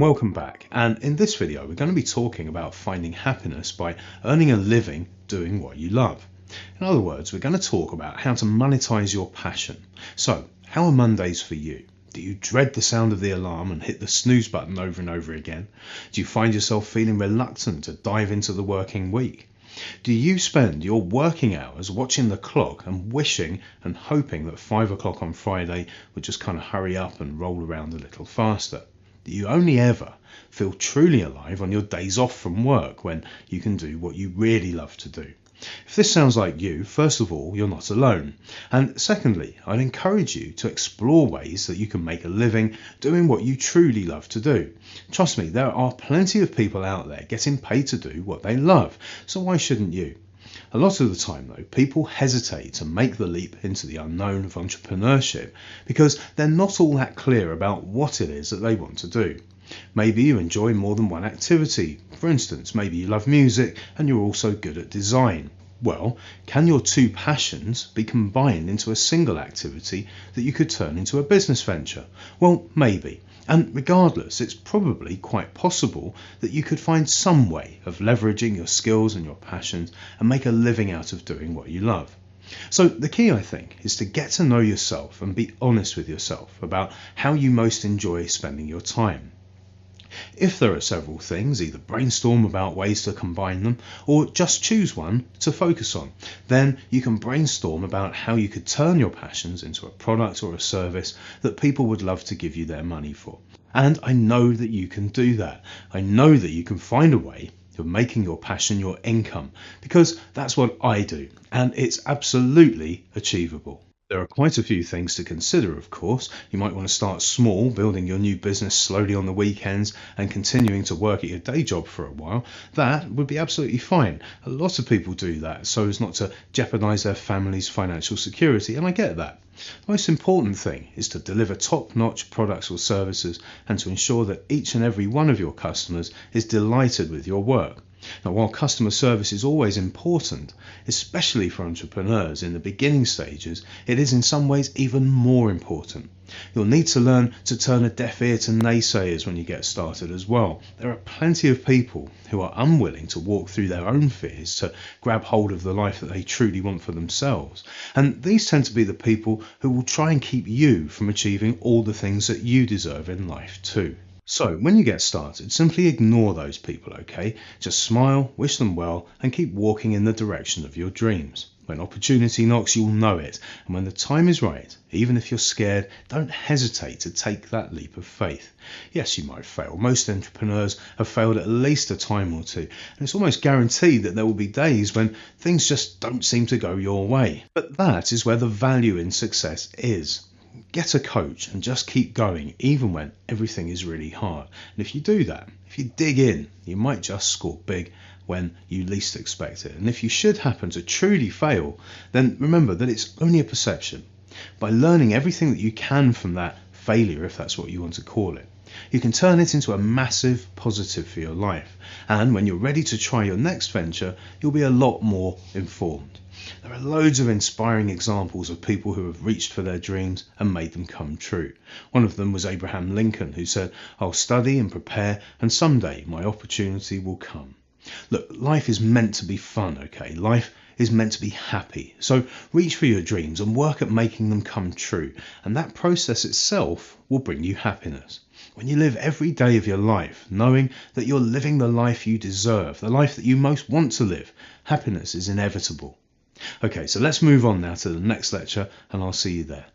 welcome back, and in this video we're going to be talking about finding happiness by earning a living doing what you love. In other words, we're going to talk about how to monetize your passion. So, how are Mondays for you? Do you dread the sound of the alarm and hit the snooze button over and over again? Do you find yourself feeling reluctant to dive into the working week? Do you spend your working hours watching the clock and wishing and hoping that 5 o'clock on Friday would just kind of hurry up and roll around a little faster? Do you only ever feel truly alive on your days off from work when you can do what you really love to do? If this sounds like you, first of all, you're not alone. And secondly, I'd encourage you to explore ways that you can make a living doing what you truly love to do. Trust me, there are plenty of people out there getting paid to do what they love, so why shouldn't you? A lot of the time though, people hesitate to make the leap into the unknown of entrepreneurship because they're not all that clear about what it is that they want to do. Maybe you enjoy more than one activity. For instance, maybe you love music and you're also good at design. Well, can your two passions be combined into a single activity that you could turn into a business venture? Well, maybe. And regardless, it's probably quite possible that you could find some way of leveraging your skills and your passions and make a living out of doing what you love. So the key, I think, is to get to know yourself and be honest with yourself about how you most enjoy spending your time. If there are several things, either brainstorm about ways to combine them or just choose one to focus on. Then you can brainstorm about how you could turn your passions into a product or a service that people would love to give you their money for. And I know that you can do that. I know that you can find a way of making your passion your income, because that's what I do, and it's absolutely achievable. There are quite a few things to consider, of course. You might want to start small, building your new business slowly on the weekends and continuing to work at your day job for a while. That would be absolutely fine. A lot of people do that so as not to jeopardize their family's financial security, and I get that. The most important thing is to deliver top-notch products or services and to ensure that each and every one of your customers is delighted with your work. Now, while customer service is always important, especially for entrepreneurs in the beginning stages, it is in some ways even more important. You'll need to learn to turn a deaf ear to naysayers when you get started as well. There are plenty of people who are unwilling to walk through their own fears to grab hold of the life that they truly want for themselves. And these tend to be the people who will try and keep you from achieving all the things that you deserve in life too. So when you get started, simply ignore those people, okay? Just smile, wish them well, and keep walking in the direction of your dreams. When opportunity knocks, you'll know it. And when the time is right, even if you're scared, don't hesitate to take that leap of faith. Yes, you might fail. Most entrepreneurs have failed at least a time or two. And it's almost guaranteed that there will be days when things just don't seem to go your way. But that is where the value in success is. Get a coach and just keep going even when everything is really hard. And if you do that, if you dig in, you might just score big when you least expect it. And if you should happen to truly fail, then remember that it's only a perception. By learning everything that you can from that failure, if that's what you want to call it, you can turn it into a massive positive for your life. And when you're ready to try your next venture, you'll be a lot more informed. There are loads of inspiring examples of people who have reached for their dreams and made them come true. One of them was Abraham Lincoln, who said, "I'll study and prepare, and someday my opportunity will come." Look, life is meant to be fun, okay? Life is meant to be happy. So reach for your dreams and work at making them come true. And that process itself will bring you happiness. When you live every day of your life, knowing that you're living the life you deserve, the life that you most want to live, happiness is inevitable. Okay, so let's move on now to the next lecture, and I'll see you there.